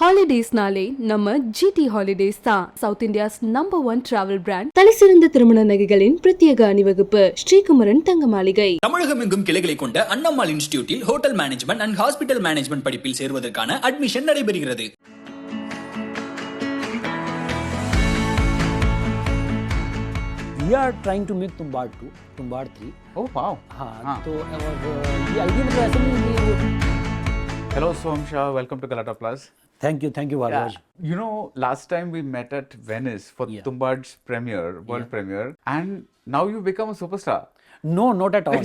ஹாலிடேஸ்னாலே நம்ம GT holidays தான். South India's number 1 travel brand. தலைசிறந்த திருமண நகைகளின் பிரத்யேக அணிவகுப்பு ஸ்ரீகுமரன் தங்க மாளிகை. தமிழகம் எங்கும் கிளைகளை கொண்ட அண்ணம்மாள் இன்ஸ்டிடியூட்டில் hotel management and hospital management படிப்பில் சேர்வதற்கான அட்மிஷன் நடைபெறுகிறது. We are trying to make Tumbad 2, Tumbad 3. Oh wow! हाँ तो ये आइडिया मतलब ऐसा नहीं. Hello Soham Shah, welcome to Galata Plus. Thank you, Bhargava. You know, last time we met at Venice for Tumbad's premiere, world premiere, and now you become a superstar. No, not at all.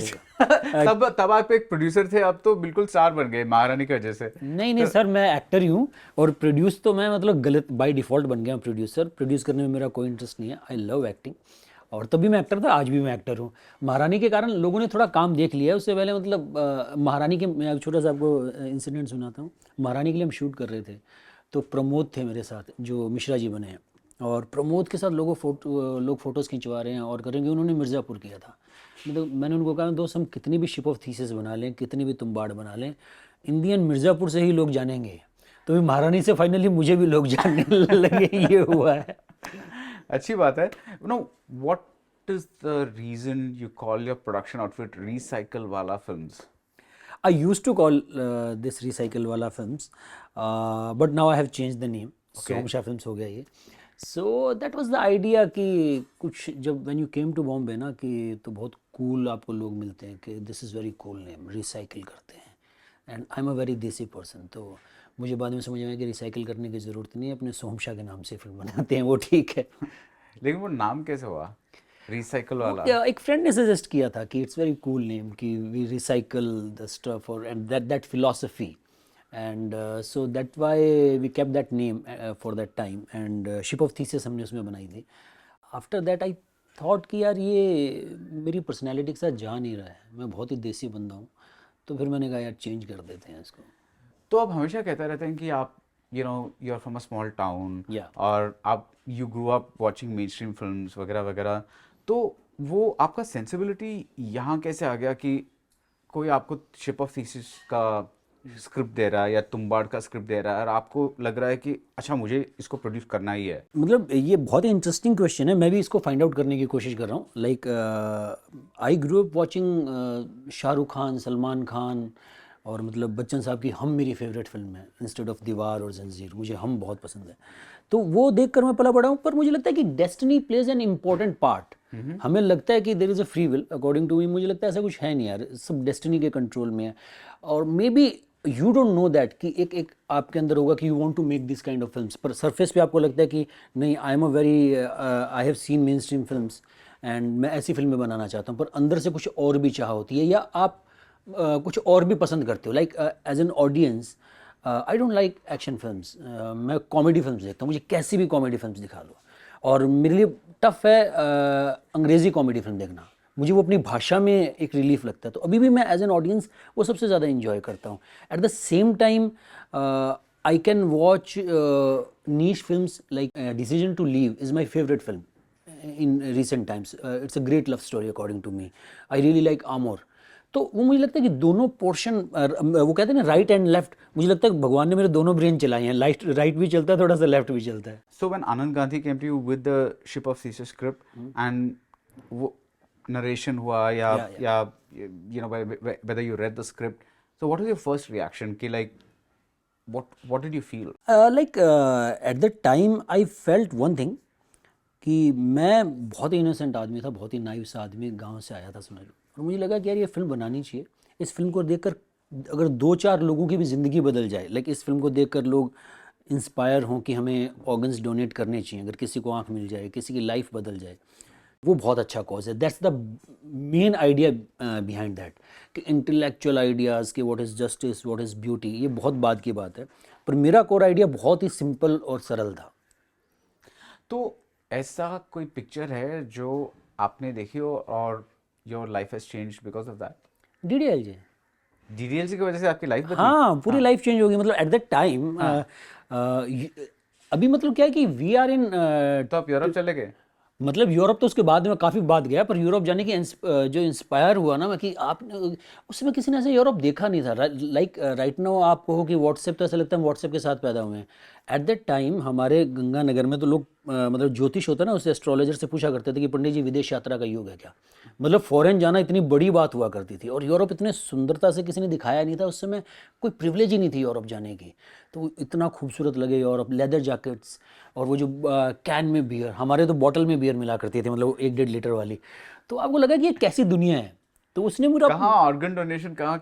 तब आप एक producer थे, अब तो बिल्कुल star बन गए महारानी की वजह से. नहीं सर, मैं एक्टर ही हूँ और प्रोड्यूस तो मैं मतलब गलत बाय डिफॉल्ट बन गया प्रोड्यूसर. प्रोड्यूस करने में मेरा कोई इंटरेस्ट नहीं है. आई लव एक्टिंग और तभी मैं एक्टर था, आज भी मैं एक्टर हूँ. महारानी के कारण लोगों ने थोड़ा काम देख लिया. उससे पहले मतलब महारानी के, मैं छोटा सा आपको इंसिडेंट सुनाता हूँ. महारानी के लिए हम शूट कर रहे थे तो प्रमोद थे मेरे साथ जो मिश्रा जी बने हैं, और प्रमोद के साथ लोग फ़ोटोज़ खिंचवा रहे हैं और करेंगे. उन्होंने मिर्ज़ापुर किया था. मतलब मैंने उनको कहा दोस्त, हम कितनी भी शिप ऑफ थीसिस बना लें, कितनी भी तुम्बाड़ बना लें, इंडियन मिर्ज़ापुर से ही लोग जानेंगे. तो महारानी से फाइनली मुझे भी लोग जानने लगे. ये हुआ है. अच्छी बात है. You know, what is the reason you call your production outfit Recycle Wala Films? I used to call this Recycle Wala Films, but now I have changed the name. Soham Shah Films हो गया ये. So that was the idea कि कुछ जब when you came to Bombay ना कि तो बहुत cool आपको लोग मिलते हैं कि this is very cool name, recycle करते हैं. And I'm a very देसी person, तो मुझे बाद में समझ में आया कि रिसाइकिल करने की ज़रूरत नहीं है, अपने सोहम शाह के नाम से फिल्म बनाते हैं, वो ठीक है. लेकिन वो नाम कैसे हुआ रिसाइकल वाला? एक फ्रेंड ने सजेस्ट किया था कि इट्स वेरी कूल नेम कि वी रिसाइकल द स्टफ और and that philosophy, and so that why we kept that name for that time. And ship of Theseus हमने उसमें बनाई थी. आफ्टर दैट आई थॉट कि यार ये मेरी पर्सनैलिटी के साथ जा नहीं रहा है, मैं बहुत ही देसी बंदा हूँ. तो फिर मैंने कहा यार चेंज कर देते हैं इसको. तो आप हमेशा कहते रहते हैं कि आप you are from a small town और आप you grow up watching mainstream films वगैरह वगैरह. तो वो आपका सेंसिबिलिटी यहाँ कैसे आ गया कि कोई आपको शिप ऑफ थीसिस का स्क्रिप्ट दे रहा है या तुम्बाड़ का स्क्रिप्ट दे रहा है और आपको लग रहा है कि अच्छा मुझे इसको प्रोड्यूस करना ही है? मतलब ये बहुत ही इंटरेस्टिंग क्वेश्चन है. मैं भी इसको फाइंड आउट करने की कोशिश कर रहा हूँ. Like I grow up watching Shahrukh Khan, Salman Khan और मतलब बच्चन साहब की हम मेरी फेवरेट फिल्म है इंस्टेड ऑफ दीवार और जंजीर. मुझे हम बहुत पसंद है. तो वो देख कर मैं पला पड़ा हूँ. पर मुझे लगता है कि destiny plays an important part. हमें लगता है कि there is a free will. According to me मुझे लगता है ऐसा कुछ है नहीं यार, सब डेस्टिनी के कंट्रोल में है. और may be you don't know that कि एक आपके अंदर होगा कि you want to make this kind of films. पर सरफेस पे आपको लगता है कि नहीं, I am a very I have seen mainstream films and मैं ऐसी फिल्में बनाना चाहता हूँ. पर अंदर से कुछ और भी चाह होती है या आप कुछ और भी पसंद करते हो. Like as an audience I don't like action films. मैं कॉमेडी फिल्म्स देखता हूँ. मुझे कैसी भी कॉमेडी फिल्म्स दिखा दो. और मेरे लिए टफ है अंग्रेज़ी कॉमेडी फिल्म देखना. मुझे वो अपनी भाषा में एक रिलीफ लगता है. तो अभी भी मैं एज एन ऑडियंस वो सबसे ज़्यादा इन्जॉय करता हूँ. At the same time I can watch niche films like decision to leave is my favourite film in recent times. It's a great love story according to me. I really like Amor. तो वो मुझे लगता है कि दोनों portion, वो कहते हैं ना राइट एंड लेफ्ट, मुझे लगता है भगवान ने मेरे दोनों ब्रेन चलाए हैं. राइट भी चलता है, थोड़ा सा लेफ्ट भी चलता है. So when Anand Gandhi came to you with the Ship of Thesis script and वो narration हुआ या you know whether you read the script, so what was your first reaction कि like what did you feel? At the time I felt one thing कि मैं बहुत ही innocent आदमी था, बहुत ही नाइव सा आदमी, गांव से आया था सुनाई. और मुझे लगा कि यार ये फिल्म बनानी चाहिए. इस फिल्म को देखकर अगर 2-4 लोगों की भी ज़िंदगी बदल जाए, लाइक इस फिल्म को देखकर लोग इंस्पायर हों कि हमें ऑर्गन्स डोनेट करने चाहिए, अगर किसी को आँख मिल जाए, किसी की लाइफ बदल जाए, वो बहुत अच्छा कॉज है. That's the main idea behind that कि इंटेलेक्चुअल आइडियाज़ कि what is justice, what is beauty, ये बहुत बाद की बात है. पर मेरा कोर आइडिया बहुत ही सिंपल और सरल था. तो ऐसा कोई पिक्चर है जो आपने देखी हो और your life has changed because of that? DDLJ. DDLJ की वजह से आपकी लाइफ बदली? हाँ, पूरी लाइफ चेंज हो गई. मतलब एट दैट टाइम अभी मतलब क्या है कि वी आर इन तो आप यूरोप चले गए? मतलब यूरोप तो उसके बाद में काफ़ी बाद गया, पर यूरोप जाने की जो इंस्पायर हुआ ना मैं कि आपने उसमें किसी ने ऐसे यूरोप देखा नहीं था। लाइक राइट नाउ आप कहो कि व्हाट्सएप, तो ऐसा लगता है व्हाट्सएप के साथ पैदा हुए हैं। एट दैट टाइम हमारे गंगानगर में तो लोग मतलब ज्योतिष होता है ना, उससे एस्ट्रोलॉजर से पूछा करते थे कि पंडित जी विदेश यात्रा का योग है क्या। मतलब फॉरेन जाना इतनी बड़ी बात हुआ करती थी, और यूरोप इतने सुंदरता से किसी ने दिखाया नहीं था उस समय, कोई प्रिविलेज ही नहीं थी यूरोप जाने की। तो इतना खूबसूरत लगे यूरोप, लेदर जैकेट्स, और वो जो कैन में बियर, हमारे तो बॉटल में बियर मिला करती थी, मतलब 1-1.5 लीटर वाली। तो आपको लगा कि ये कैसी दुनिया है। तो उसने पूरा कहाँ ऑर्गन डोनेशन, कहाँ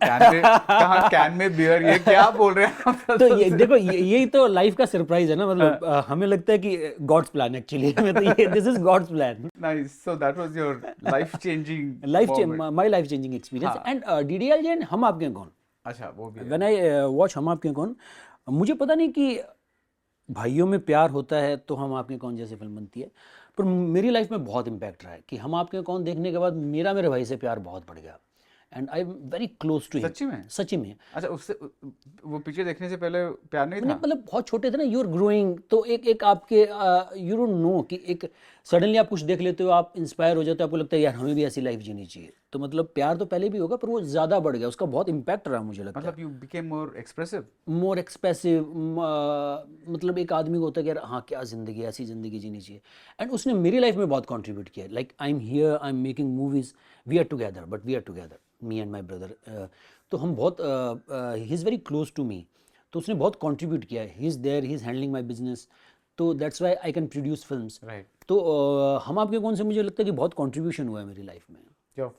कैन में बियर, ये क्या बोल रहे हैं आप? तो ये देखो, यही तो लाइफ का सरप्राइज है ना। मतलब हमें लगता है कि गॉड्स प्लान एक्चुअली में, तो ये this is God's plan. Nice, so that was your life changing my life changing experience. And DDLJ Hum Aapke हैं कौन, अच्छा वो भी व्हेन आई वॉच हम आपके हैं कौन, मुझे पता नहीं कि भाइयों में प्यार होता है तो हम आपके कौन जैसी फिल्म बनती है, पर मेरी लाइफ में बहुत इम्पैक्ट रहा है कि हम आपके कौन देखने के बाद मेरा मेरे भाई से प्यार बहुत बढ़ गया। And I am very close to him. सच्ची में? सच्ची में। अच्छा, उससे वो पिक्चर देखने से पहले प्यार नहीं था? मतलब बहुत छोटे थे ना, यू आर ग्रोइंग, तो एक आपके यू डोंट नो कि एक सडनली आप कुछ देख लेते हो, आप इंस्पायर हो जाते हो, आपको लगता है यार हमें भी ऐसी लाइफ जीनी चाहिए। तो मतलब प्यार तो पहले भी होगा, पर वो ज़्यादा बढ़ गया, उसका बहुत इम्पैक्ट रहा मुझे लगता है। मतलब you became more expressive? More expressive, मतलब एक आदमी को होता है कि यार हाँ क्या ज़िंदगी, ऐसी ज़िंदगी जीनी चाहिए। एंड उसने मेरी लाइफ में बहुत कंट्रीब्यूट किया। Like I am here, I am making movies, we are together, but we are together, me and my brother. तो हम बहुत, he is very close to me, तो उसने बहुत कंट्रीब्यूट किया है। He is there, he is handling my business, तो that's why I can produce films. Right. तो हम आपके कौन से मुझे लगता है कि बहुत कंट्रीब्यूशन हुआ है मेरी लाइफ में। Your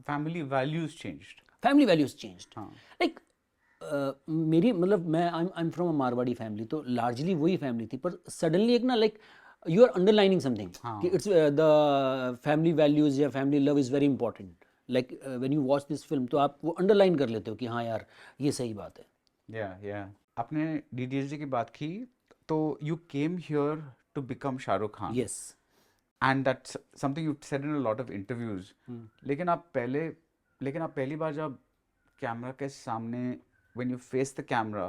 family values changed? Family values changed. हाँ। लाइक मेरी मतलब मैं I am from a Marwari family, तो लार्जली वही फैमिली थी, पर सडनली एक ना like you are underlining something कि इट्स द फैमिली वैल्यूज या family love is very important. Like when you watch this film तो आप वो अंडरलाइन कर लेते हो कि हाँ यार ये सही बात है। या आपने डीडीएलजे की बात की, तो you came here to become Shahrukh Khan. Yes. And that's something you said in a lot of interviews. लेकिन आप पहली बार जब कैमरा के सामने, when you faced the camera,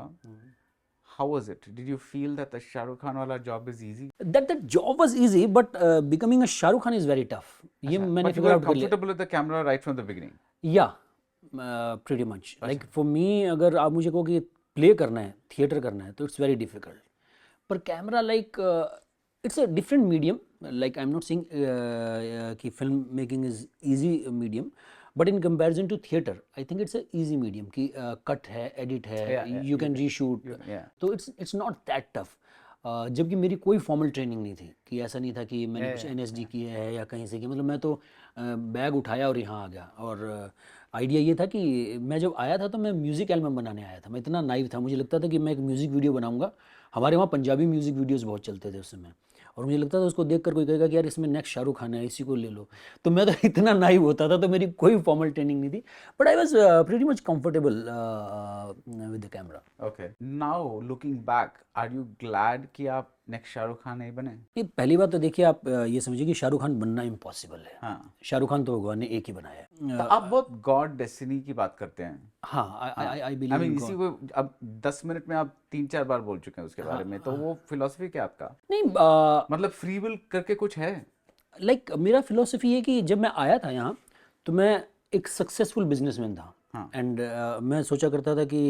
how was it? Did you feel that the Shahrukh Khan wala job is easy? That job was easy, but becoming a Shahrukh Khan is very tough. ये मैंने But you figure were out कर लिया। comfortable with the camera right from the beginning? Yeah, pretty much. Like for me, अगर आप मुझे कहो कि play करना है, थिएटर करना है, तो इट्स वेरी डिफिकल्ट। पर camera like it's a different medium. Like I am not saying कि film making is easy medium, but in comparison to theatre I think it's a easy medium कि cut है, edit है, you can reshoot, तो it's not that tough. जबकि मेरी कोई formal training नहीं थी, कि ऐसा नहीं था कि मैंने कुछ एनएसडी किया है या कहीं से, कि मतलब मैं तो बैग उठाया और यहाँ आ गया। और आइडिया ये था कि मैं जब आया था तो मैं म्यूज़िक एल्बम बनाने आया था। मैं इतना नाइव था, मुझे लगता था कि मैं एक म्यूज़िक वीडियो बनाऊंगा। हमारे वहाँ पंजाबी म्यूज़िक वीडियोज़ बहुत चलते थे उस समय, और मुझे लगता था उसको देखकर कोई कहेगा कि यार इसमें नेक्स्ट शाहरुख खान है, इसी को ले लो। तो मैं तो इतना नाइव होता था, तो मेरी कोई फॉर्मल ट्रेनिंग नहीं थी, but I was pretty much comfortable with the camera. Okay. Now looking back, are you glad कि आप नेक्स्ट शाहरुख खान नहीं बने? ये पहली बात तो देखिए, आप ये समझिए कि शाहरुख खान बनना इम्पॉसिबल है। हाँ। शाहरुख खान तो भगवान ने एक ही बनाया है। तो आप बहुत गॉड डेस्टिनी की बात करते हैं। हाँ, आई I बिलीव mean, इन इसी को अब 10 मिनट में आप 3-4 बार बोल चुके हैं उसके बारे में, तो वो फिलोसफी क्या आपका? नहीं, मतलब फ्री विल करके कुछ है? लाइक मेरा फिलोसफी है कि जब मैं आया था यहाँ, तो मैं एक सक्सेसफुल बिजनेसमैन था। एंड मैं सोचा करता था कि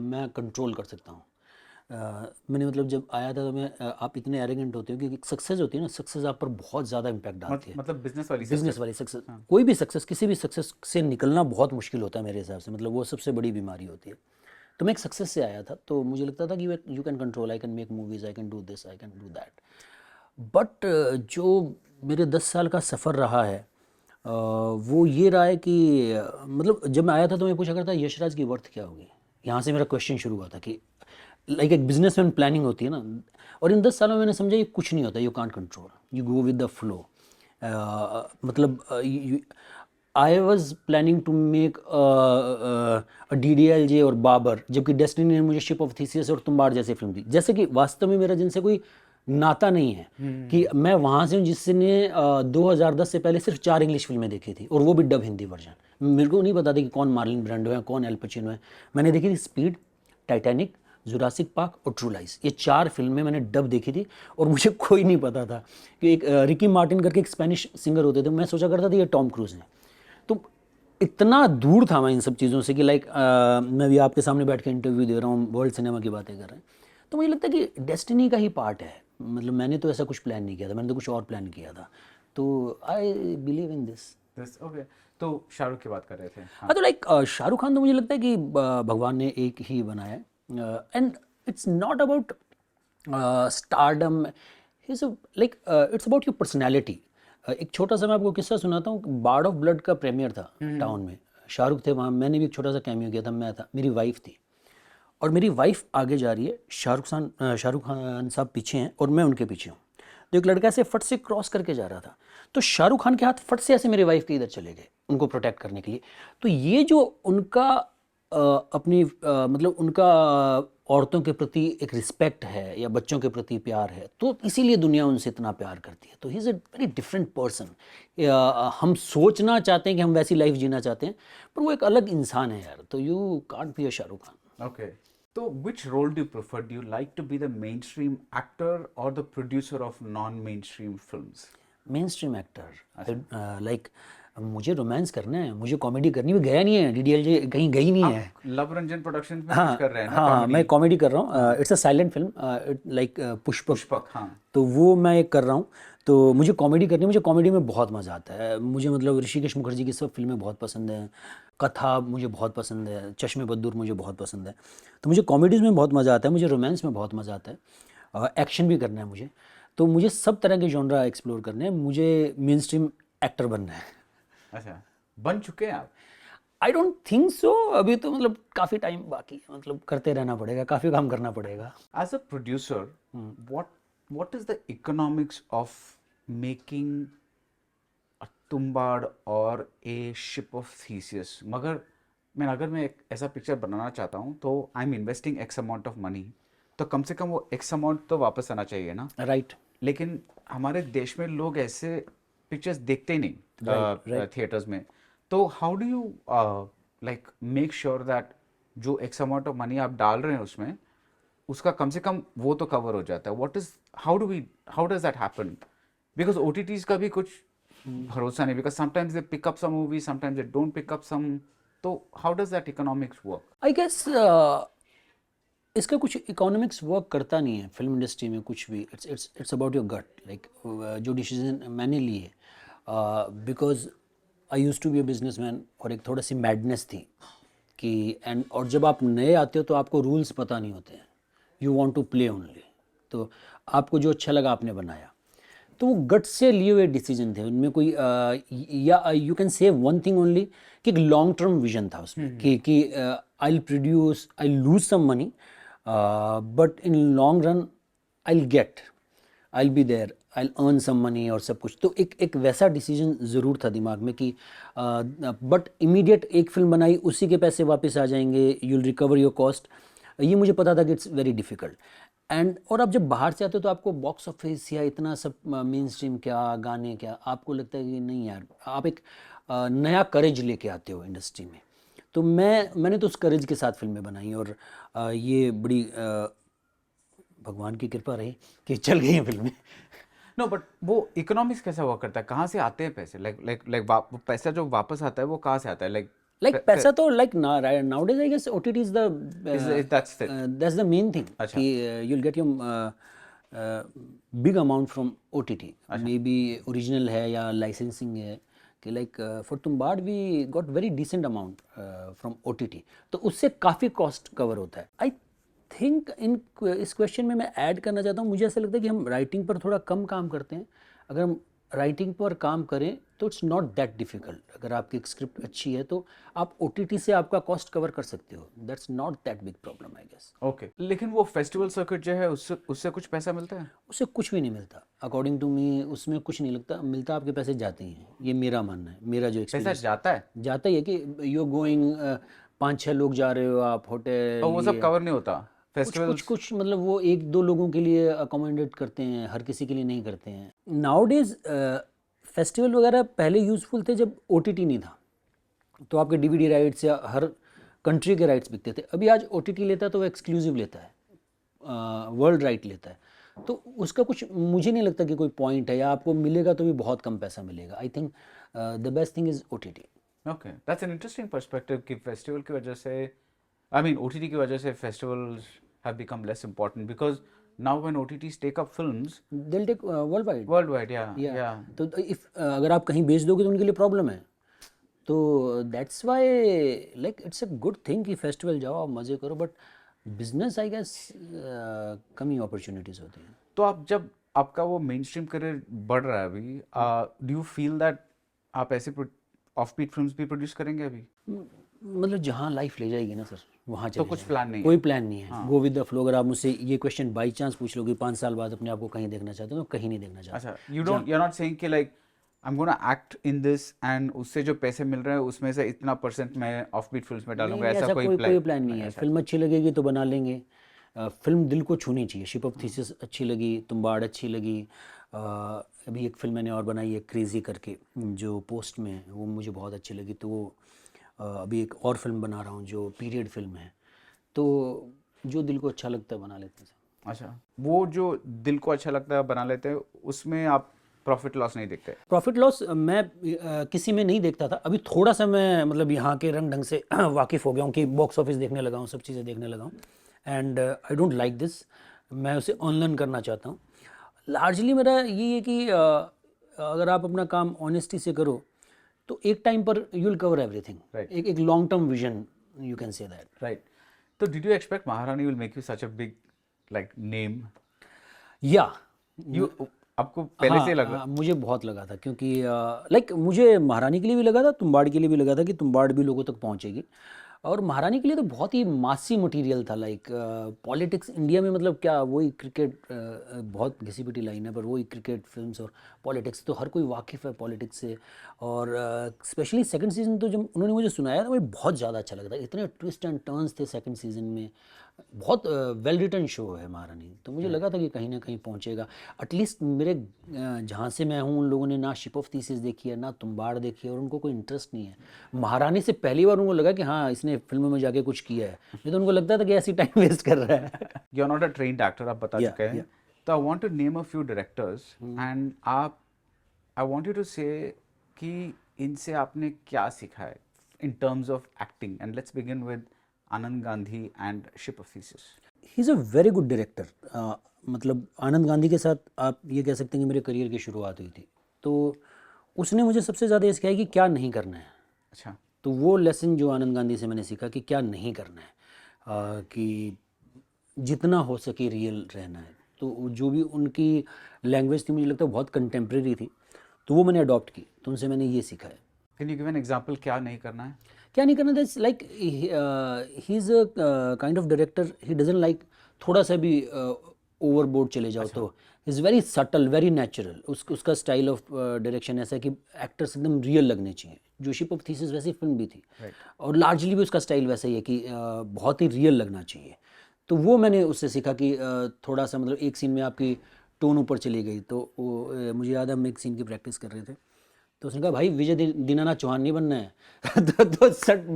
मैं कंट्रोल कर सकता हूँ। मैंने मतलब जब आया था तो मैं आप इतने एरोगेंट होते हो कि सक्सेस होती है ना, सक्सेस आप पर बहुत ज़्यादा इम्पैक्ट डालती है। मतलब बिजनेस वाली सक्सेस, कोई भी सक्सेस, किसी भी सक्सेस से निकलना बहुत मुश्किल होता है मेरे हिसाब से। मतलब वो सबसे बड़ी बीमारी होती है। तो मैं एक सक्सेस से आया था, तो मुझे लगता था कि you can control, I can make movies, I can do this, I can do that. But जो मेरे 10 साल का सफ़र रहा है, वो ये रहा है कि मतलब जब मैं आया था तो मैं पूछा करता यशराज की वर्थ क्या होगी। यहाँ से मेरा क्वेश्चन शुरू हुआ था कि लाइक एक बिजनेसमैन प्लानिंग होती है ना, और इन 10 सालों में मैंने समझा ये कुछ नहीं होता, you can't control, you go with the flow. मतलब I was planning to make DDLJ और बाबर, जबकि डेस्टिनी ने मुझे शिप ऑफ थीसियस और तुम्बाड़ जैसी फिल्म दी। जैसे कि वास्तव में मेरा जिनसे कोई नाता नहीं है, कि मैं वहाँ से हूँ जिसने 2010 से पहले सिर्फ 4 इंग्लिश फिल्में देखी थी, और वो भी डब हिंदी वर्जन। मेरे को नहीं पता था कि कौन मार्लिन ब्रांडो है, कौन एल पचिनो है। मैंने देखी थी स्पीड, टाइटैनिक, जुरासिक पार्क और ट्रू लाइस, ये 4 फिल्में मैंने डब देखी थी और मुझे कोई नहीं पता था कि एक रिकी मार्टिन करके एक स्पेनिश सिंगर होते थे, मैं सोचा करता था ये टॉम क्रूज हैं। तो इतना दूर था मैं इन सब चीज़ों से कि लाइक मैं भी आपके सामने बैठ के इंटरव्यू दे रहा हूँ, वर्ल्ड सिनेमा की बातें कर रहे हैं। तो मुझे लगता है कि डेस्टिनी का ही पार्ट है, मतलब मैंने तो ऐसा कुछ प्लान नहीं किया था, मैंने तो कुछ और प्लान किया था। तो I believe in this. Okay, तो शाहरुख की बात कर रहे थे। हाँ, तो लाइक शाहरुख खान तो मुझे लगता है कि भगवान ने एक ही बनाया है, and it's not about stardom, like it's about your personality. एक छोटा सा मैं आपको किस्सा सुनाता हूँ। बार्ड ऑफ ब्लड का प्रीमियर था टाउन में, शाहरुख थे वहाँ, मैंने भी एक छोटा सा कैमियो किया था, मैं था, मेरी वाइफ थी, और मेरी वाइफ आगे जा रही है, शाहरुख खान साहब पीछे हैं और मैं उनके पीछे हूँ। तो एक लड़का ऐसे फट से क्रॉस करके जा रहा था, तो शाहरुख खान के हाथ फट से ऐसे मेरी वाइफ के इधर चले गए उनको प्रोटेक्ट करने के लिए। तो ये जो उनका मतलब उनका औरतों के प्रति एक रिस्पेक्ट है या बच्चों के प्रति प्यार है, तो इसीलिए दुनिया उनसे इतना प्यार करती है। तो he is a very different person. हम सोचना चाहते हैं कि हम वैसी लाइफ जीना चाहते हैं, पर वो एक अलग इंसान है यार, तो you can't be a Shahrukh Khan. Okay. So, which role do you prefer? Do you like to be the mainstream actor or the producer of non-mainstream films? Main stream actor, like मुझे रोमांस करना है, मुझे कॉमेडी करनी है, गया नहीं है DDLJ, कहीं गई नहीं है। लव रंजन प्रोडक्शन में हाँ कुछ कर रहे हैं ना? हाँ, comedy? मैं कॉमेडी कर रहा हूँ, it's a silent film, like Pushpak, हाँ। तो वो मैं एक कर रहा हूँ। तो मुझे कॉमेडी करनी है, मुझे कॉमेडी में बहुत मज़ा आता है। मुझे मतलब ऋषिकेश मुखर्जी की सब फिल्में बहुत पसंद हैं, कथा मुझे बहुत पसंद है, चश्मे बद्दूर मुझे बहुत पसंद है। तो मुझे कॉमेडीज़ में बहुत मज़ा आता है, मुझे रोमांस में बहुत मज़ा आता है, एक्शन भी करना है मुझे। तो मुझे सब तरह के जॉनरा एक्सप्लोर करने हैं, मुझे मेन स्ट्रीम एक्टर बनना है। अच्छा, बन चुके हैं आप? आई डोंट थिंक सो, अभी तो मतलब काफ़ी टाइम बाकी है, मतलब करते रहना पड़ेगा, काफ़ी काम करना पड़ेगा। As a producer, what is the economics of making a Tumbad or a Ship of Theseus? मगर अगर मैं एक ऐसा पिक्चर बनाना चाहता हूँ तो I am investing x amount of money, तो कम से कम वो एक्स अमाउंट तो वापस आना चाहिए ना? राइट। लेकिन हमारे देश में लोग ऐसे पिक्चर्स देखते ही नहीं थिएटर्स में। तो how do you like make sure that जो एक्स अमाउंट ऑफ मनी आप डाल रहे हैं उसमें, उसका कम से कम वो तो कवर हो जाता है? How does that happen? Because OTTs का भी कुछ भरोसा नहीं, because sometimes they pick up some movie, sometimes they don't pick up some. तो how does that economics work? I guess इसका कुछ इकोनॉमिक्स वर्क करता नहीं है फिल्म इंडस्ट्री में कुछ भी। It's about your gut, like जो डिसीजन मैंने लिए, because I used to be a businessman, और एक थोड़ा सी मैडनेस थी कि और जब आप नए आते हो तो आपको रूल्स पता नहीं होते हैं, you want to play only, तो आपको जो अच्छा लगा आपने बनाया। तो वो गट से लिए हुए डिसीजन थे, उनमें कोई या you can say one thing only कि एक लॉन्ग टर्म विजन था उसमें कि I will produce, I lose some money, but in long run I will get, I will be there, I will earn some money और सब कुछ। तो एक वैसा डिसीजन ज़रूर था दिमाग में कि बट इमीडिएट एक फिल्म बनाई उसी के पैसे वापस आ जाएंगे, you will recover your cost, ये मुझे पता था कि इट्स वेरी डिफ़िकल्ट। और आप जब बाहर से आते हो तो आपको बॉक्स ऑफिस या इतना सब मेन स्ट्रीम क्या, गाने क्या, आपको लगता है कि नहीं यार, आप एक नया करेज लेके आते हो इंडस्ट्री में। तो मैंने तो उस करेज के साथ फिल्में बनाई, और ये बड़ी भगवान की कृपा रही कि चल गई हैं फिल्में। नो, बट वो इकोनॉमिक्स कैसा वर्क करता है? कहाँ से आते हैं पैसे? लाइक पैसा जो वापस आता है वो कहाँ से आता है? लाइक पैसा तो like nowadays I guess OTT is the that's the main thing कि you'll get your big amount from OTT, maybe original है या licensing है कि like for Tumbad we got very decent amount from OTT, तो उससे काफ़ी cost cover होता है। आई थिंक इस क्वेश्चन में मैं ऐड करना चाहता हूँ, मुझे ऐसा लगता है कि हम राइटिंग पर थोड़ा कम काम करते हैं। अगर हम राइटिंग पर काम करें तो इट्स नॉट दैट डिफ़िकल्ट। अगर आपकी एक स्क्रिप्ट अच्छी है तो आप OTT से आपका कॉस्ट कवर कर सकते हो, that's not that big problem I guess. Okay, लेकिन वो फेस्टिवल सर्किट जो है उससे कुछ पैसा मिलता है? उससे कुछ भी नहीं मिलता अकॉर्डिंग टू मी, उसमें कुछ नहीं मिलता, आपके पैसे जाते ही हैं, ये मेरा मानना है, मेरा जो पैसा एक्सपीरियंस जाता ही है कि यू गोइंग 5-6 लोग जा रहे हो आप, होटल और वो सब कवर नहीं होता। फेस्टिवल कुछ मतलब वो 1-2 लोगों के लिए अकोमोडेट करते हैं, हर किसी के लिए नहीं करते हैं। नाउडेज फेस्टिवल वगैरह पहले यूज़फुल थे जब OTT नहीं था, तो आपके DVD राइट्स या हर कंट्री के राइट्स बिकते थे। अभी आज OTT लेता है तो वो एक्सक्लूसिव लेता है, वर्ल्ड राइट लेता है तो उसका कुछ मुझे नहीं लगता कि कोई पॉइंट है, या आपको मिलेगा तो भी बहुत कम पैसा मिलेगा. I think the best thing is OTT. Okay, that's an interesting perspective कि फेस्टिवल की वजह से, आई मीन ओटीटी की वजह से festivals have become less important because now when OTTs take up films They'll take worldwide. Worldwide, या या तो इफ अगर आप कहीं बेच दोगे तो उनके लिए प्रॉब्लम है. तो that's why like it's a good thing कि फेस्टिवल जाओ आप मज़े करो, बट बिजनेस आई गेस कम ही अपॉर्चुनिटीज़ होती हैं. तो आप जब आपका वो मेन स्ट्रीम करियर बढ़ रहा है अभी, डू यू फील दैट आप ऐसे ऑफबीट फिल्म्स भी प्रोड्यूस करेंगे अभी? मतलब जहाँ लाइफ ले जाएगी ना सर वहाँ चले कुछ जाएंगे. प्लान नहीं है? कोई प्लान नहीं है. गो विद द फ्लो. अगर आप मुझसे ये क्वेश्चन बाई चांस पूछ लोगे 5 साल बाद अपने आप को कहीं देखना चाहते हो, तो कहीं नहीं देखना चाहते. अच्छा, यू आर नॉट सेइंग कि like I am gonna act in this and उससे जो पैसे मिल रहे हैं उसमें से इतना % मैं ऑफबीट फिल्म्स में डालूंगा, नहीं, ऐसा कोई प्लान नहीं है. फिल्म अच्छी लगेगी तो बना लेंगे. फिल्म दिल को छूनी चाहिए. शिप ऑफ थीसिस अच्छी लगी, तुम्बाड़ अच्छी लगी. अभी एक फिल्म मैंने और बनाई है क्रेजी करके जो पोस्ट में है, वो मुझे बहुत अच्छी लगी. तो वो अभी एक और फिल्म बना रहा हूँ जो पीरियड फिल्म है. तो जो दिल को अच्छा लगता है बना लेते हैं. अच्छा, वो जो दिल को अच्छा लगता है बना लेते हैं, उसमें आप प्रॉफिट लॉस नहीं देखते? प्रॉफिट लॉस मैं किसी में नहीं देखता था. अभी थोड़ा सा मैं मतलब यहाँ के रंग ढंग से वाकिफ़ हो गया हूँ कि बॉक्स ऑफिस देखने लगा हूँ, सब चीज़ें देखने लगा हूँ. And I don't like this. मैं उसे ऑनलाइन करना चाहता हूँ. लार्जली मेरा ये है कि अगर आप अपना काम ऑनेस्टी से करो तो एक टाइम पर you will cover everything. Right. एक long term vision you can say that. Right. तो डिड यू एक्सपेक्ट महारानी will make you such a big like name? या यू आपको पहले से लगा? मुझे बहुत लगा था क्योंकि लाइक मुझे महारानी के लिए भी लगा था, तुम्बाड़ के लिए भी लगा था कि तुम्बाड़ भी लोगों तक पहुंचेगी. और महारानी के लिए तो बहुत ही मासी मटेरियल था. लाइक पॉलिटिक्स इंडिया में मतलब क्या वही क्रिकेट, बहुत घिसी पिटी लाइन है पर वही क्रिकेट फिल्म्स और पॉलिटिक्स तो हर कोई वाकिफ़ है पॉलिटिक्स से. और स्पेशली सेकंड सीज़न तो जब उन्होंने मुझे सुनाया था मुझे बहुत ज़्यादा अच्छा लगा था. इतने ट्विस्ट एंड टर्न्स थे सेकंड सीज़न में. बहुत वेल रिटन शो है महारानी. तो मुझे लगा था कि कहीं ना कहीं पहुंचेगा. एटलीस्ट मेरे जहाँ से मैं हूँ उन लोगों ने ना शिप ऑफ थीसिस देखी है ना तुम्बाड़ देखी है और उनको कोई इंटरेस्ट नहीं है. महारानी से पहली बार उनको लगा कि हाँ इसने फिल्मों में जाके कुछ किया है. नहीं तो उनको लगता था कि ऐसी टाइम वेस्ट कर रहा है. You are not a trained actor, आप बता चुके हैं. तो I want to name a few directors and आप, आई वांट यू टू से कि इनसे आपने क्या सीखा है in terms of acting. And let's begin with Anand Gandhi and ship of thesis. He is a very good director. मतलब आनंद गांधी के साथ आप ये कह सकते हैं कि मेरे करियर की शुरुआत हुई थी. तो उसने मुझे सबसे ज़्यादा ये सिखाया कि क्या नहीं करना है. अच्छा. तो वो लेसन जो आनंद गांधी से मैंने सीखा कि क्या नहीं करना है, कि जितना हो सके रियल रहना है. तो जो भी उनकी लैंग्वेज थी मुझे लगता है बहुत कंटेम्प्रेरी थी, तो वो मैंने अडॉप्ट की. तो उनसे मैंने ये सीखा है. Can you give an example क्या नहीं करना है? क्या नहीं करना. That's like he is a kind of director. He doesn't like थोड़ा सा भी ओवरबोर्ड चले जाओ. तो is very subtle, very natural. उसका स्टाइल ऑफ डायरेक्शन ऐसा है कि एक्टर्स एकदम रियल लगने चाहिए. जो शिप ऑफ थीसिस वैसी फिल्म भी थी. और लार्जली भी उसका स्टाइल वैसा ही है कि बहुत ही रियल लगना चाहिए. तो वो मैंने उससे सीखा कि थोड़ा सा मतलब एक सीन में आपकी टोन ऊपर चली गई. तो वो मुझे याद है हम एक सीन की प्रैक्टिस कर रहे थे तो उसने कहा भाई विजय दीनानाथ चौहान नहीं बनना है. तो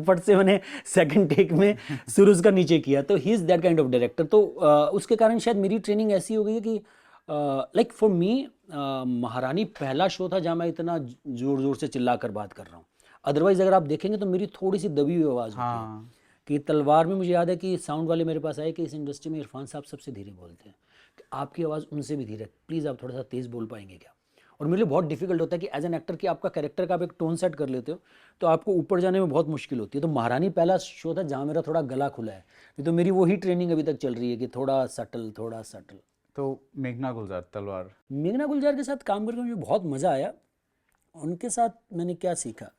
फट से मैंने सेकंड टेक में सुरुज का नीचे किया. तो he is that kind of director. तो उसके कारण शायद मेरी ट्रेनिंग ऐसी हो गई है कि लाइक फॉर मी महारानी पहला शो था जहाँ मैं इतना ज़ोर ज़ोर से चिल्ला कर बात कर रहा हूँ. अदरवाइज़ अगर आप देखेंगे तो मेरी थोड़ी सी दबी हुई आवाज़ होती है. कि तलवार में मुझे याद है कि साउंड वाले मेरे पास आए कि इस इंडस्ट्री में इरफान साहब सबसे धीरे बोलते हैं, कि आपकी आवाज़ उनसे भी धीरे, प्लीज़ आप थोड़ा सा तेज़ बोल पाएंगे क्या. और मेरे लिए बहुत डिफिकल्ट होता है कि एज एन एक्टर कि आपका कैरेक्टर का आप एक टोन सेट कर लेते हो तो आपको ऊपर जाने में बहुत मुश्किल होती है. तो महारानी पहला शो था जहाँ मेरा थोड़ा गला खुला है. नहीं तो मेरी वही ट्रेनिंग अभी तक चल रही है कि थोड़ा सटल थोड़ा सटल. तो मेघना गुलजार तलवार, मेघना गुलजार के साथ काम करके मुझे बहुत मज़ा आया. उनके साथ मैंने क्या सीखा,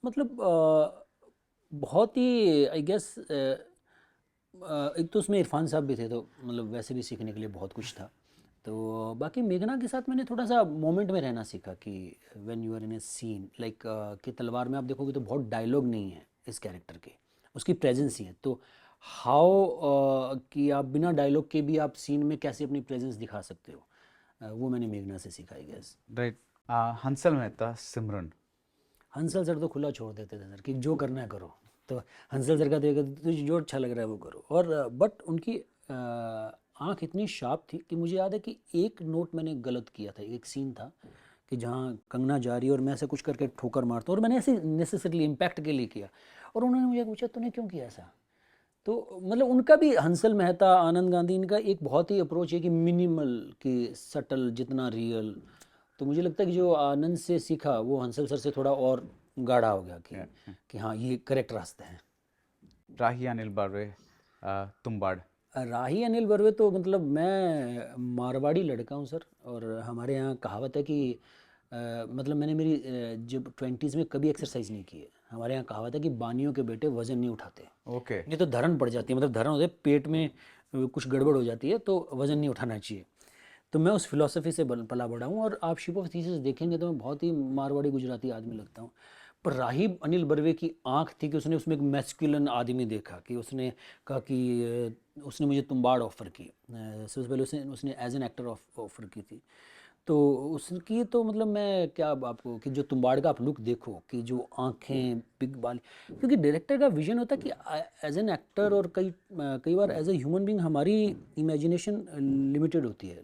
मतलब बहुत ही आई गेस एक तो उसमें इरफान साहब भी थे तो मतलब वैसे भी सीखने के लिए बहुत कुछ था. तो बाकी मेघना के साथ मैंने थोड़ा सा मोमेंट में रहना सीखा कि when you are in a scene like कि तलवार में आप देखोगे तो बहुत डायलॉग नहीं है इस कैरेक्टर के, उसकी प्रेजेंस ही है. तो हाउ कि आप बिना डायलॉग के भी आप सीन में कैसे अपनी प्रेजेंस दिखा सकते हो, वो मैंने मेघना से सीखा I guess. Right. Hansal Mehta, Simran. Hansal sir तो खुला छोड़ देते थे सर कि जो करना है करो. तो हंसल सर का देखा तो तुझे जो अच्छा लग रहा है वो करो। और बट उनकी आँख इतनी शार्प थी कि मुझे याद है कि एक नोट मैंने गलत किया था, एक सीन था कि जहाँ कंगना जा रही है और मैं ऐसे कुछ करके ठोकर मारता हूँ, और मैंने ऐसे नेसेसरीली इम्पैक्ट के लिए किया, और उन्होंने मुझे पूछा तूने क्यों किया ऐसा। तो मतलब उनका भी, हंसल मेहता, आनंद गांधी, इनका एक बहुत ही अप्रोच है कि मिनिमल, कि सटल जितना रियल। तो मुझे लगता है कि जो आनंद से सीखा वो हंसल सर से थोड़ा और गाढ़ा हो गया कि हाँ ये करेक्ट रास्ता है। राही अनिल बारवे, तुम्बाड़। राही अनिल बर्वे तो मतलब मैं मारवाड़ी लड़का हूँ सर, और हमारे यहाँ कहावत है कि मतलब मैंने मेरी जब 20s में कभी एक्सरसाइज नहीं की है। हमारे यहाँ कहावत है कि बानियों के बेटे वजन नहीं उठाते। ओके। ये तो धरन पड़ जाती है, मतलब धरन होते है, पेट में कुछ गड़बड़ हो जाती है तो वजन नहीं उठाना चाहिए। तो मैं उस फिलॉसफी से पला बड़ा हूँ, और आप शिप ऑफ थीसिस देखेंगे तो मैं बहुत ही मारवाड़ी गुजराती आदमी लगता हूँ। पर राही अनिल बर्वे की आंख थी कि उसने उसमें एक मैस्कुलिन आदमी देखा, कि उसने कहा कि उसने मुझे तुम्बाड़ ऑफ़र की, सबसे पहले उसने एज एन एक्टर ऑफ़र की थी। तो उसकी तो मतलब मैं क्या अब आपको, कि जो तुम्बाड़ का आप लुक देखो, कि जो आंखें बिग बाल, क्योंकि डायरेक्टर का विजन होता है कि एज एन एक्टर और कई बार एज ए ह्यूमन बीइंग हमारी इमेजिनेशन लिमिटेड होती है,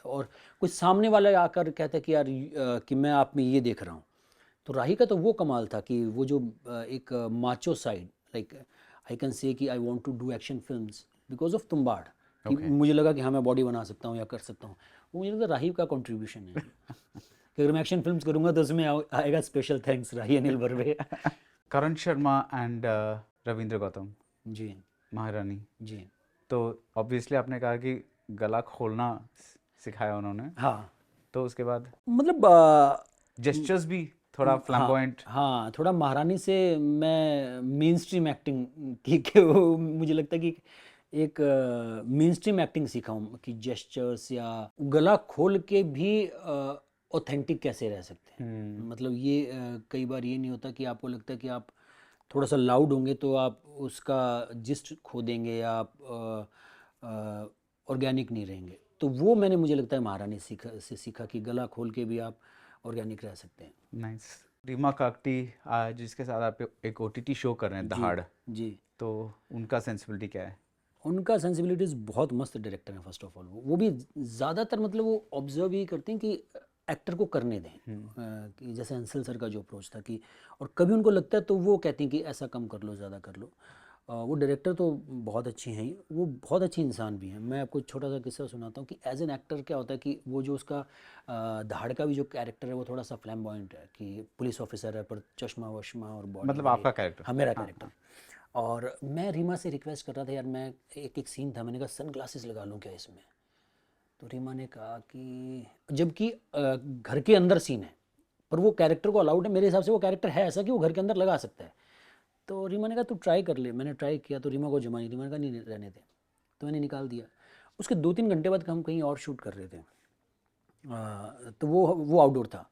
और कोई सामने वाला आकर कहता है कि यार कि मैं आप में ये देख रहा हूँ। तो राही का तो वो कमाल था कि वो जो एक macho side, like I can say कि I want to do action films because of Tumbbad, कि मुझे लगा कि हाँ मैं बॉडी बना सकता हूँ या कर सकता हूँ। वो मुझे लगता है राही का कंट्रीब्यूशन है कि अगर मैं एक्शन फिल्म्स करूँगा तो उसमें आएगा special thanks Rahi Anil Barve. Karan Sharma and Ravindra Gautam, ji Maharani. जी तो ऑब्वियसली आपने कहा कि गला खोलना सिखाया उन्होंने, हाँ, तो उसके बाद मतलब जेस्चर्स भी थोड़ा फ्लैम्बॉयंट। हाँ थोड़ा महारानी से मैं मेन स्ट्रीम एक्टिंग की वो मुझे लगता है कि एक मेन स्ट्रीम एक्टिंग सीखा हूँ, कि जेस्चर्स या गला खोल के भी ऑथेंटिक कैसे रह सकते हैं। मतलब ये कई बार ये नहीं होता कि आपको लगता है कि आप थोड़ा सा लाउड होंगे तो आप उसका जिस्ट खो देंगे या आप ऑर्गेनिक नहीं रहेंगे। तो वो मैंने, मुझे लगता है महारानी सीखा कि गला खोल के भी आप ऑर्गेनिक रह सकते हैं। नाइस। रीमा काकटी, जिसके साथ आप एक ओटीटी शो कर रहे हैं, दहाड़, जी, तो उनका सेंसिबिलिटी क्या है? उनका सेंसिबिलिटीज़ बहुत मस्त डायरेक्टर हैं। फर्स्ट ऑफ ऑल वो भी ज़्यादातर मतलब वो ऑब्जर्व ही करते हैं कि एक्टर को करने दें, कि जैसे हंसल सर का जो अप्रोच था कि, और कभी उनको लगता है तो वो कहते हैं कि ऐसा कम कर लो, ज़्यादा कर लो। वो डायरेक्टर तो बहुत अच्छे हैं ही, वो बहुत अच्छे इंसान भी हैं। मैं आपको छोटा सा किस्सा सुनाता हूँ कि एज एन एक्टर क्या होता है कि वो जो उसका दहाड़ का भी जो कैरेक्टर है वो थोड़ा सा फ्लैम्बॉयंट है, कि पुलिस ऑफिसर है पर चश्मा वश्मा और बॉडी, मतलब आपका कैरेक्टर? हाँ मेरा कैरेक्टर। और मैं रीमा से रिक्वेस्ट कर रहा था, यार मैं एक सीन था, मैंने कहा सन ग्लासेस लगा लूँ क्या इसमें। तो रीमा ने कहा कि जबकि घर के अंदर सीन है पर वो कैरेक्टर को अलाउड है, मेरे हिसाब से वो कैरेक्टर है ऐसा कि वो घर के अंदर लगा सकता है। तो रीमा ने कहा तू ट्राई कर ले। मैंने ट्राई किया तो रीमा को जमा नहीं थी, मैंने कहा नहीं रहने दे, तो मैंने निकाल दिया। उसके 2-3 घंटे बाद हम कहीं और शूट कर रहे थे, तो वो आउटडोर था।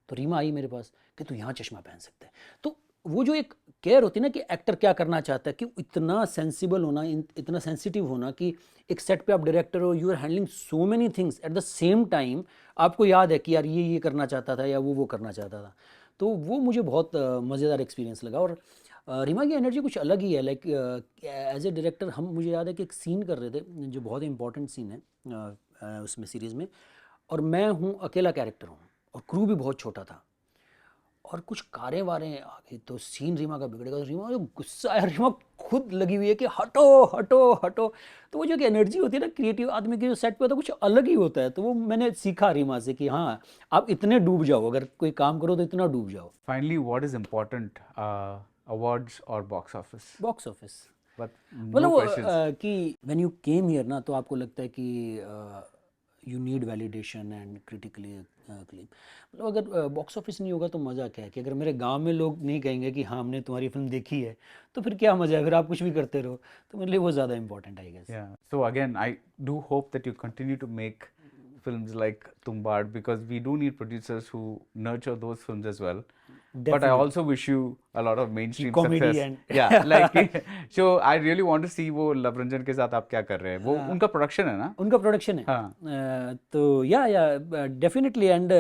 तो रीमा आई मेरे पास कि तू यहाँ चश्मा पहन सकता है। तो वो जो एक केयर होती है ना कि एक्टर क्या करना चाहता है, कि इतना सेंसिबल होना, इतना सेंसिटिव होना कि एक सेट पे आप डायरेक्टर हो, you are handling so many things at the same time, आपको याद है कि यार ये करना चाहता था या वो करना चाहता था। तो वो मुझे बहुत मज़ेदार एक्सपीरियंस लगा। और रीमा की एनर्जी कुछ अलग ही है, लाइक एज ए डायरेक्टर हम, मुझे याद है कि एक सीन कर रहे थे जो बहुत इंपॉर्टेंट सीन है उसमें सीरीज़ में, और मैं हूँ अकेला कैरेक्टर हूँ और क्रू भी बहुत छोटा था, और कुछ कारें वारें आ गई तो सीन रीमा का बिगड़ेगा। तो रीमा जो गुस्सा है, रीमा खुद लगी हुई है कि हटो हटो हटो। तो वो जो एनर्जी होती है ना क्रिएटिव आदमी की, जो सेट पे होता है कुछ अलग ही होता है। तो वो मैंने सीखा रीमा से कि हाँ आप इतने डूब जाओ, अगर कोई काम करो तो इतना डूब जाओ। Finally what is important, awards और box office? Box office but मतलब नो वो क्वेश्चंस। कि व्हेन यू केम हियर ना, तो आपको लगता है कि you need validation and critically claim. मतलब अगर बॉक्स ऑफिस नहीं होगा तो मज़ा क्या है, कि अगर मेरे गांव में लोग नहीं कहेंगे कि हाँ हमने तुम्हारी फिल्म देखी है, तो फिर क्या मज़ा है, फिर आप कुछ भी करते रहो। तो मेरे लिए वो ज़्यादा important I guess. Yeah. So again, I do hope that you continue to make films like Tumbad, because we do need producers who nurture those films as well. But I Definitely. also wish you a lot of mainstream Comedy success. and- Yeah, like so I really want to see वो love Ranjan के साथ आप क्या कर रहे हैं, वो उनका प्रोडक्शन है ना? उनका प्रोडक्शन है। हाँ। तो या definitely, and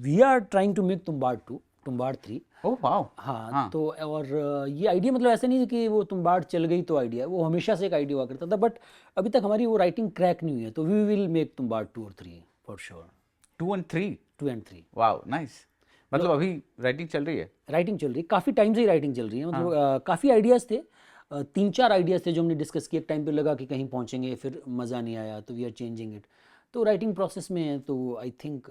we are trying to make Tumbbad two. Tumbbad 3। Oh wow. हाँ तो और ये आइडिया मतलब ऐसा नहीं है कि वो तुम्बाड़ चल गई तो आइडिया, वो हमेशा से एक आइडिया हुआ करता था, बट अभी तक हमारी वो राइटिंग क्रैक नहीं हुई है, तो वी विल मेक तुम्बाड़ 2 और 3 for sure. 2 and 3। 2 and 3। Wow nice. मतलब अभी राइटिंग चल रही है? राइटिंग चल रही है, काफ़ी टाइम से ही राइटिंग चल रही है, मतलब काफ़ी आइडियाज़ थे, 3-4 आइडियाज़ थे जो हमने डिस्कस किए, एक टाइम पे लगा कि कहीं पहुंचेंगे, फिर मज़ा नहीं आया, तो वी आर चेंजिंग इट, तो राइटिंग प्रोसेस में है, तो आई थिंक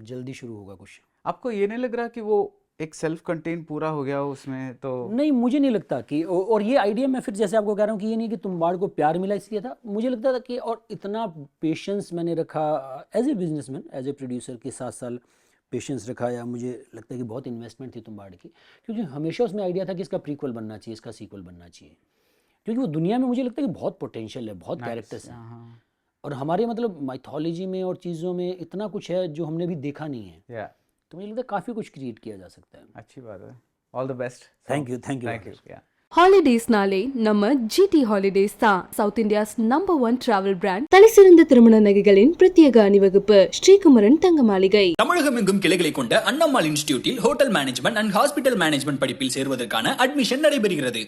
जल्दी शुरू होगा कुछ। आपको ये नहीं लग रहा कि वो एक सेल्फ कंटेन पूरा हो गया हो उसमें? तो नहीं, मुझे नहीं लगता कि, और ये आइडिया मैं फिर जैसे आपको कह रहा हूँ कि ये नहीं कि तुम्बाड़ को प्यार मिला इसलिए था, मुझे लगता था कि, और इतना पेशेंस मैंने रखा as a businessman, as a producer के 7 साल पेशेंस रखा, या मुझे लगता है कि बहुत इन्वेस्टमेंट थी तुम्बाड़ की, क्योंकि हमेशा उसमें आइडिया था कि इसका प्रीक्वल बनना चाहिए, इसका सीक्वल बनना चाहिए, क्योंकि वो दुनिया में मुझे लगता है कि बहुत पोटेंशियल है, बहुत कैरेक्टर्स हैं, और हमारे मतलब माइथोलॉजी में और चीज़ों में इतना कुछ है जो हमने भी देखा नहीं है, तो मुझे लगता है काफ़ी कुछ क्रिएट किया जा सकता है। अच्छी बात है। All the best. Thank you. ஹாலிடேஸ்னாலே நம்ம ஜிடி ஹாலிடேஸ் தான். South India's number 1 travel brand. தலைசிறந்த திருமண நகைகளின் பிரத்யேக அணிவகுப்பு ஸ்ரீகுமரன் தங்க மாளிகை. தமிழகம் எங்கும் கிளைகளை கொண்ட அண்ணம்மாள் இன்ஸ்டிடியூட்டில் hotel management and hospital management படிப்பில் சேருவதற்கான அட்மிஷன் நடைபெறுகிறது.